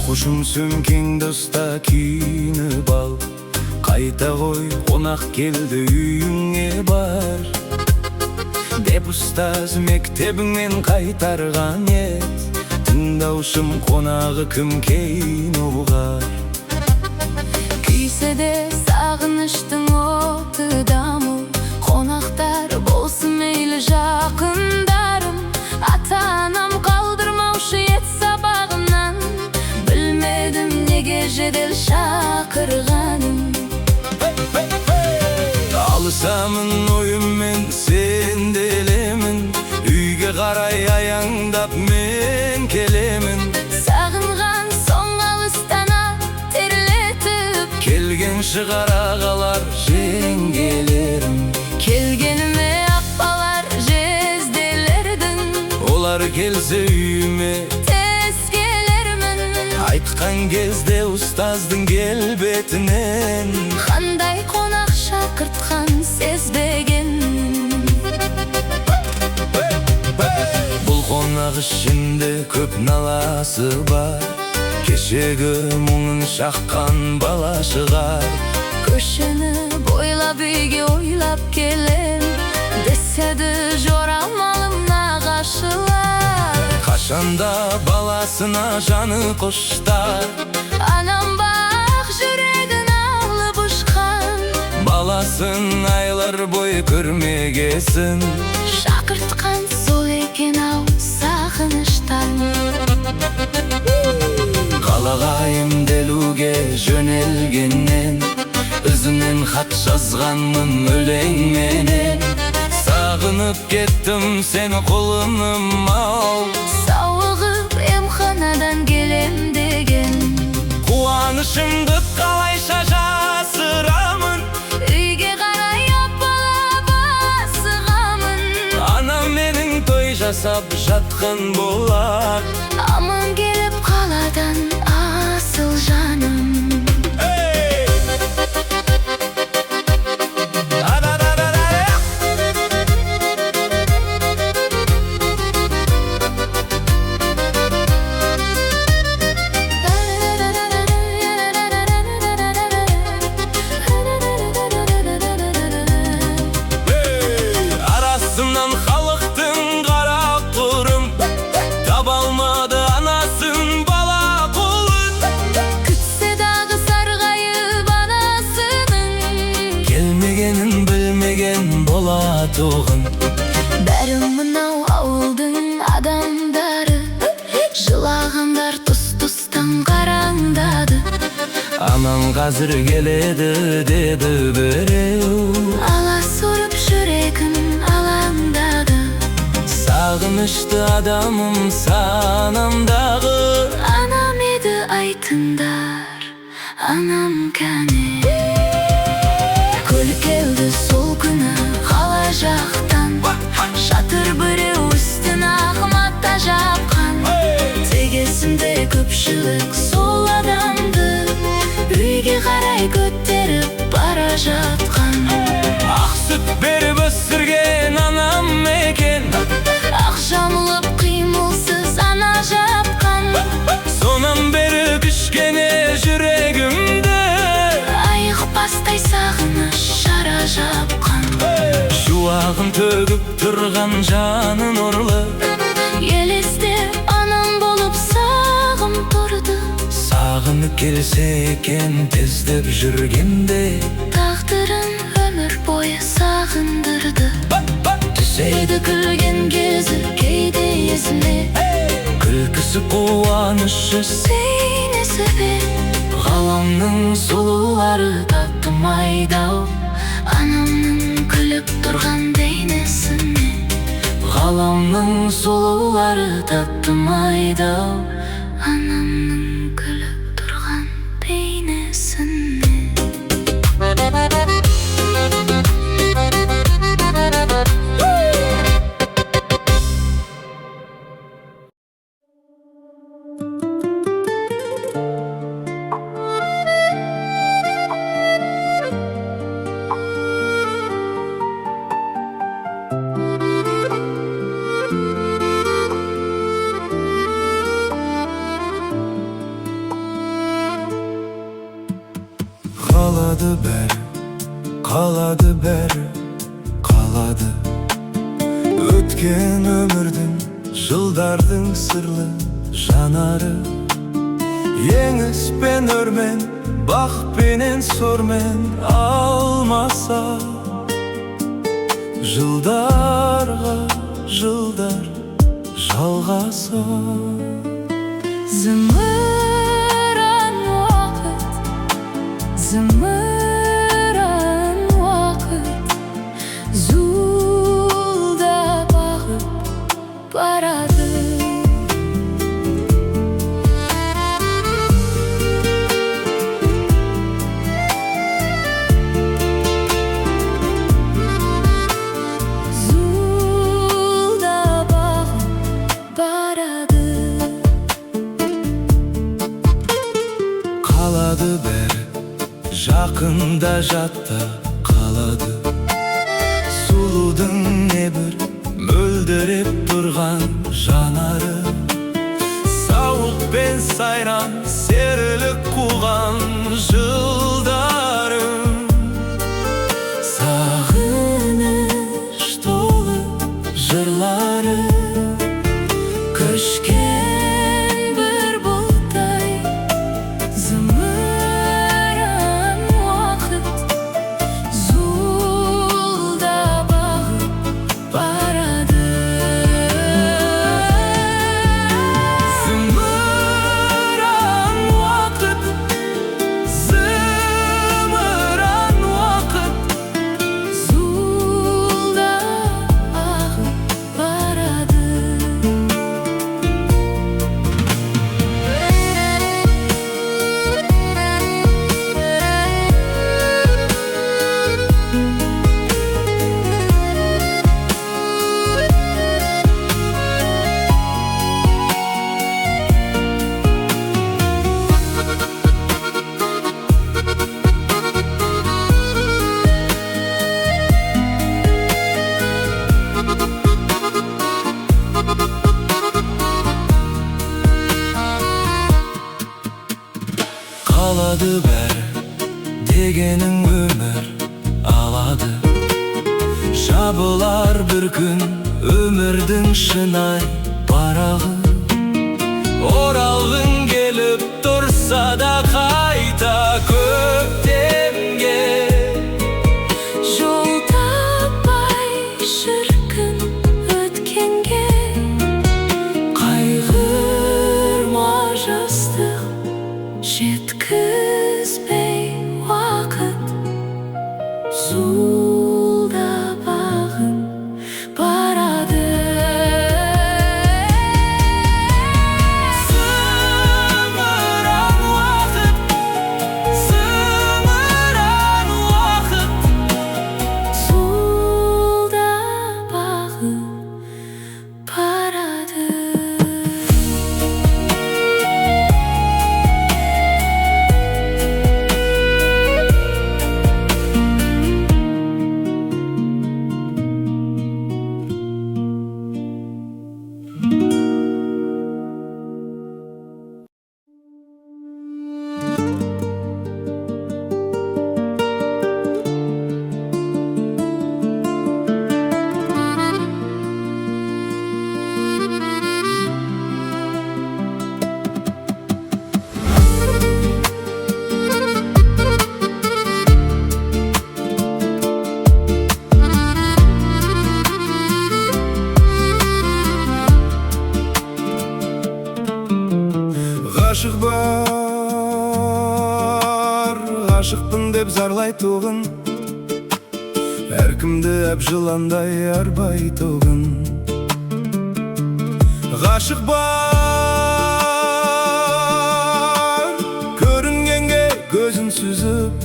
Okuşum sömkeң dosta kiyinip al, kayta koy konak keldi үйüңe бар деп устаз мектебиңен кайтарган эт. Тыңдаушым конагы ким кейин угар. Күйсе де сагыныштың оты дамыл, конактар болсун мейлі жакындарым. Ата-анам калдырмаушы эт сабагымнан, билмедим неге жедел шакырганым. Алысамын оюммен сен делемин, үйгө карай аяңдап мен келемин. Сагынган соң алыстана терлетип, Келген шығар ағалар жеңгелерим, келгениме апалар жезделердин. олар келсе үйіме Тез келермин, айткан кезде устаздың келбетинен. кандай конак шакырткан сезбеген. Бұл конак ішінде көп наласы бар, кешегі мұңын шаққан бала шығар. Көшені бойлап үйге ойлап келем, деседі жорамалым нағашылар. Қашанда баласына жаны қоштар, Анам бақ жүрегін алып ұшқан, баласын айлар бой көрмегесін. шақыртқан сол екен ау сағыныштан. Қалаға емделуге жөнелгеннен, өзінен хат жазғанмын өлеңменен. Сағынып кеттім сені құлыным ау, Сауығып емханадан келем деген. қуанышымды қалайша жасырамын, Үйге қарай апалап асығамын. анам менің той жасап жатқан болар. Аман келіп қаладан асыл жаным. Арасымнан халықтың қара құрым, таба алмады анасын бала құлын. Күтсе дағы сарғайып анасының, Келмегенін білмеген болатұғын. бәрі мынау ауылдың адамдары, жылағандар тұс-тұстан қараңдады. Анам қазір келеді деді біреу, Ала сорып жүрегім алаңдады. сағынышты адамым санамдағы. Анам еді айтыңдар, анам кәне. Көлік келді сол күні қала жақтан, шатыр біреу үстін ақ мата жапқан. Тегесінде көпшілік сол адамды үйге қарай көтеріп бара жатқан. Ақ сүт беріп өсірген анам екен, Ақ жамылып қимылсыз ана жапқан. сонан бері кішкене жүрегімді Айықпастай сағыныш шара жапқан. шуағын төгіп тұрған жаны нұрлы. Елесте анам болып сағым тұрды. Сағынып келсе екен тездеп жүргенде, Тағдырын өмір бойы сағындырды. Түседі күлген кезі кейде есіне, күлкісі қуанышы сейнесі бе. ғаламның Сұлулары таптымайды-ау, анамның күліп тұрған бейнесіне. ғаламның Сұлулары таптымайды-ау, анамның күліп тұрған бейнесіне. Kaladı beri, kaladı beri, kaladı. Ötken ömürdün, жылдардың сырлы жанары. Еңіс пен өрмен, бақ пенен сормен алмаса, жылдарға жылдар жалғаса. Zımıran vakit, zımıran vakit, zulda bakıp baradı. Zulda bakıp baradı. Kaladı beri, жақында жатта қалады. Сұлудың небір мөлдіреп тұрған жанары. Сауық пен сайран серілік қуған жылдарым. Сағыныш толы жырлары көшкен бір бұлттай. Zımıran vakit, zulda bakıp baradı. Zımıran vakit, zımıran vakit, Zulda bakıp baradı. қалады бәрі дегенің өмір алады. Жабылар бір күн өмірдің шынай парағы. Оралғың келіп тұрса да қайта көктемге. Жол таппай шіркін өткенге, Қайғырма жастық жеткізбей уақыт. Zulda бағын барады. Зымыран уақыт, зымыран уақыт. Zulda бағын барады. Ғашық бар, ғашықпын деп зарлайтұғын, әркімді әп жыландай арбайтұғын. Ғашық бар, көрінгенге көзін сүзіп,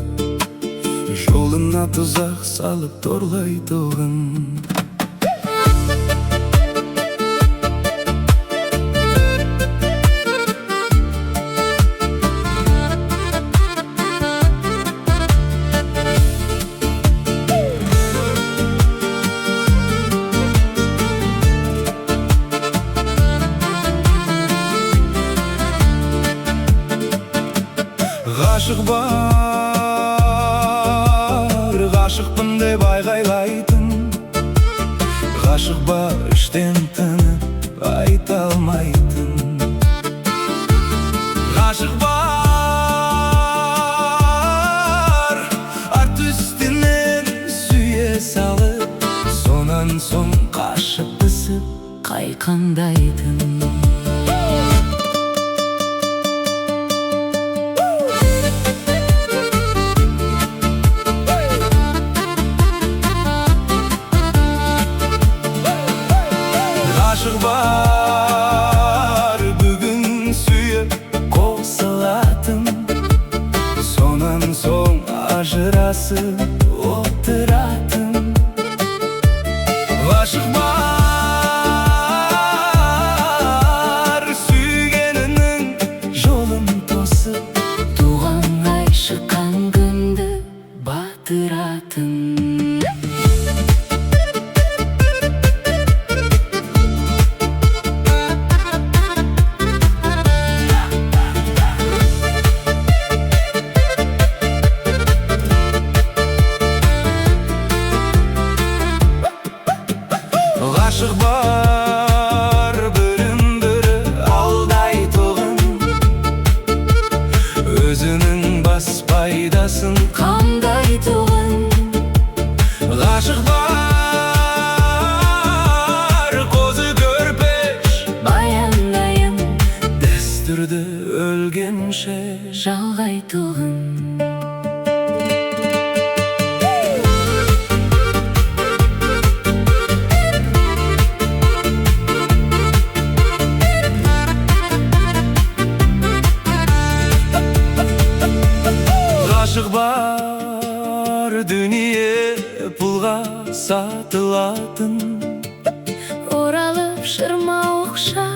жолына тұзақ салып торлайтұғын. Ғашық бар, деп айғайлайтын, ғашық бар іштен тынып айта алмайтын. Ғашық бар арт үстінен сүйе салып, сонан соң қашып пісіп қайқаңдайтын. Ғашық бар бүгін сүйіп қол салатын, сонан соң ажырасып отыратын. Ғашық бар сүйгенінің жолын тосып, туған ай шыққан күнді батыратын. Ғашық бар бірін-бірі алдайтұғын, өзінің бас пайдасын қамдайтұғын. Ғашық бар қозы көрпеш Баяндайын дәстүрді өлгенше жалғайтұғын. Ғашық бар дүние пұлға сатылатын, Оралып шырма оқша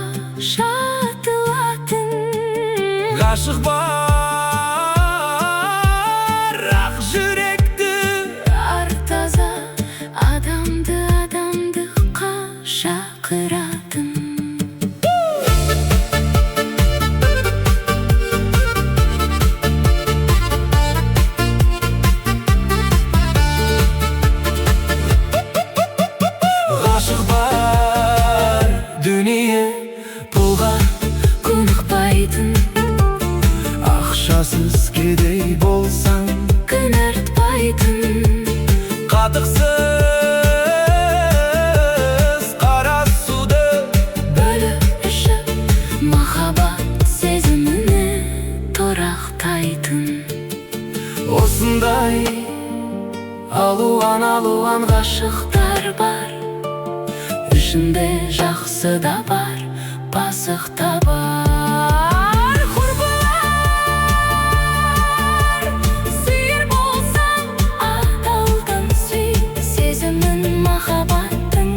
шатылатын. ғашық бар ақ жүректі Ар таза адамды адамдыққа шақыратын. Ғашық бар дүние пұлға Құнықпайтын, ақшасыз кедей болсаң, күн артпайтын. қатықсыз қара суды Бөліп ішіп махаббат сезіміне торақтайтын. осындай Алуан ғашықтар бар, ішінде жақсы да бар, пасық та бар. Құрбылар, сүйер болсаң, адалдан сүй, сезімін махаббаттың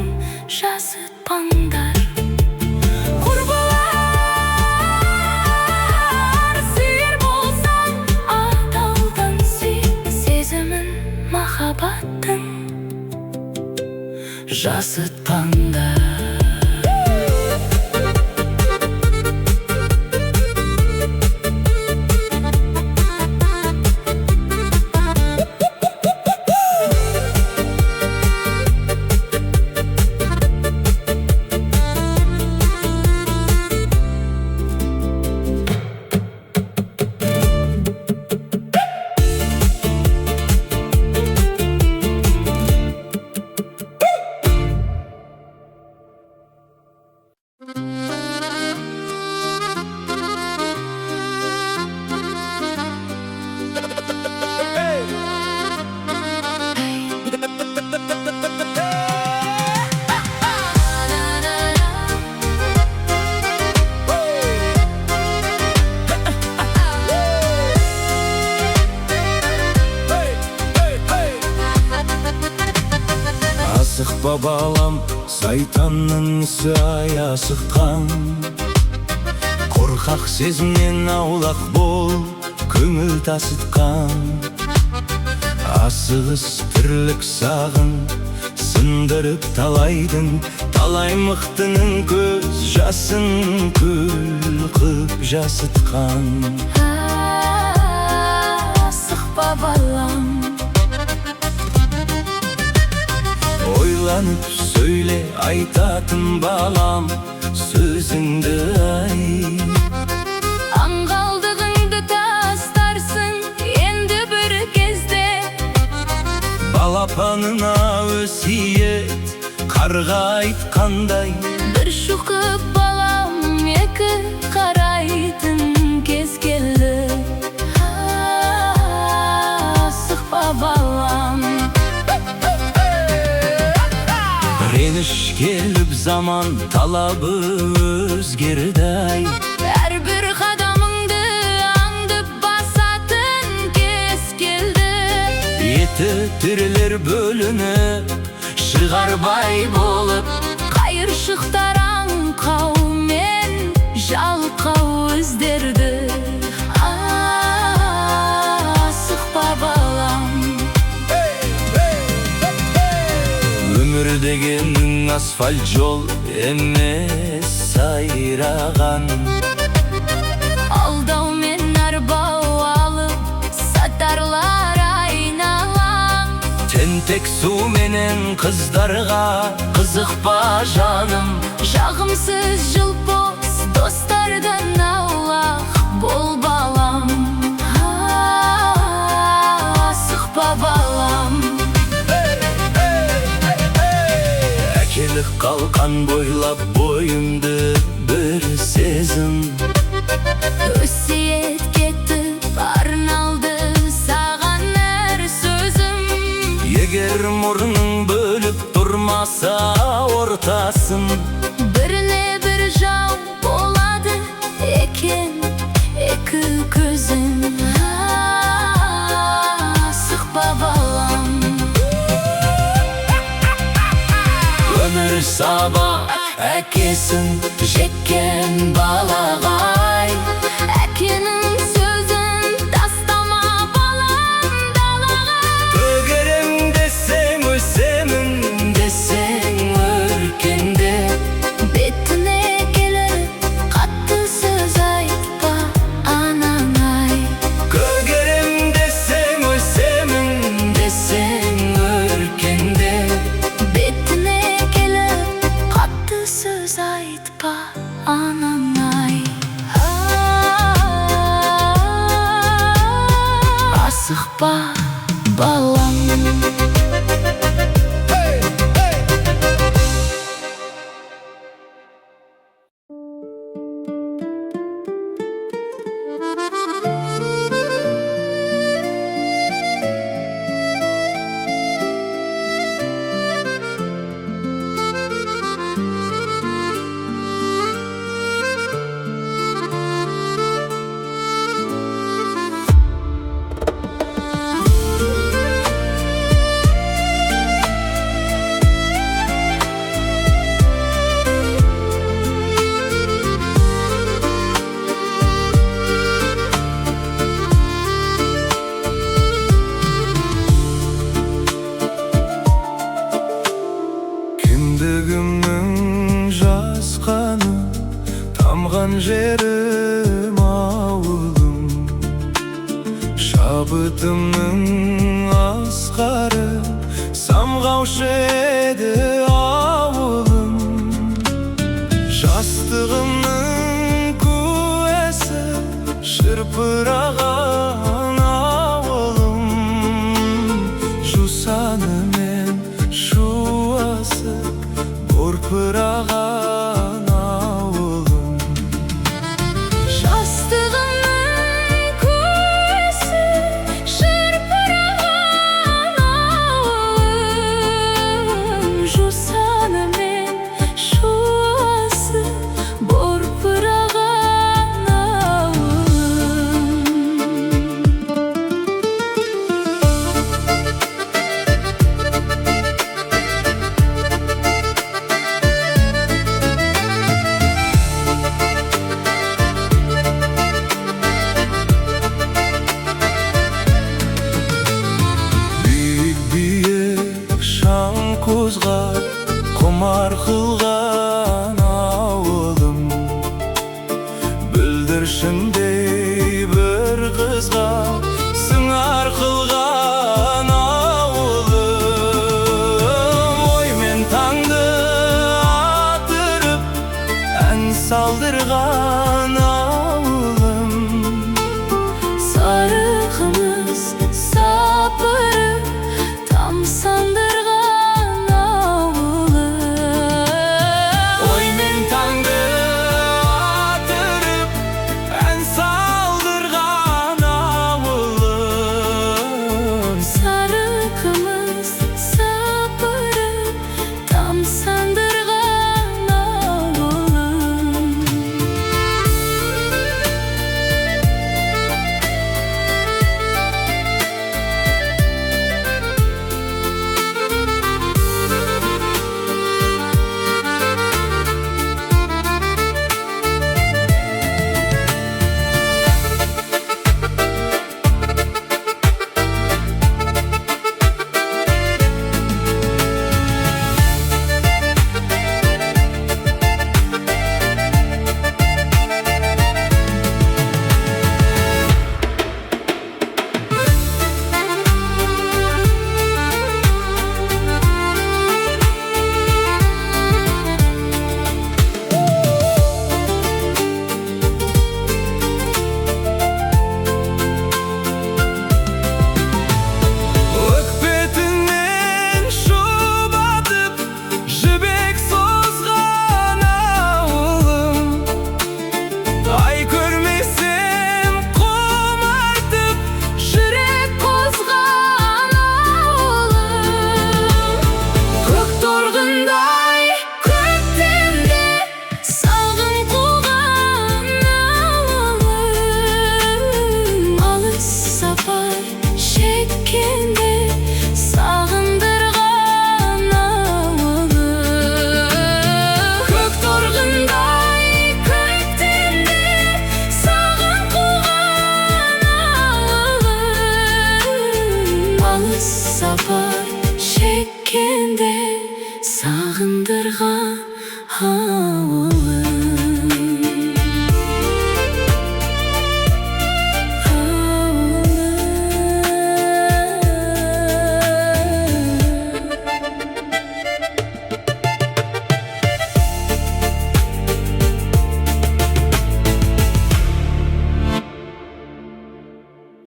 жасытпаңдар. Құрбылар, сүйер болсаң, адалдан сүй, сезімін махаббаттың жасытпаңдар. Асықпа балам, сайтанның ісі аясыққан, қорқақ сезімнен аулақ бол, көңіл тасытқан. Асығыс тірлік сағын сындырып талайдың, талай мықтының көз жасын көл қып жасытқан. Асықпа балам, айтатын балам сөзіңді ай. Аңғалдығыңды тастарсың енді бір кезде. Балапанына өсиет қарға айтқандай, Бір шұқып балам екі қарайтын кез келді. Асықпа балам. реніш келіп заман талабы өзгерді-ай. Әрбір қадамыңды аңдып басатын кез келді. Еті тірілер бөлініп, шығарбай болып, Қайыршықтар аңқау мен жалқау өздерді. Асықпа балам. өмір дегенің асфальт жол емес сайраған. Алдау мен арбау алып сатарлар айналам. Тентек су менен қыздарға қызықпа жаным. Жағымсыз жылпос достардан аулақ бол балам. Асықпа балам. Әкелік қалқан бойлап бойымды бір сезім. Өсиет кетіп арналды саған әр сөзім. Егер мұрның бөліп тұрмаса ортасын, Біріне бір жау болады екен екі көзің. Асықпа балам. өмір сабақ әкесін жеккен балағай. Әкенің сөзін тастама балам далаға. Төгерем десең өсемін, десең өркенде. Бетіне келіп қатты сөз айтпа анаңай. Көгерем десең өсемін, десең өркенде. Бетіне келіп қатты сөз айтпа анаңай. Асықпа балам. Кіндігімнің жасқаны, тамған жерім ауылым. Шабытымның асқары, самғаушы еді ауылым. Жастығымның куәсі, шырпыраған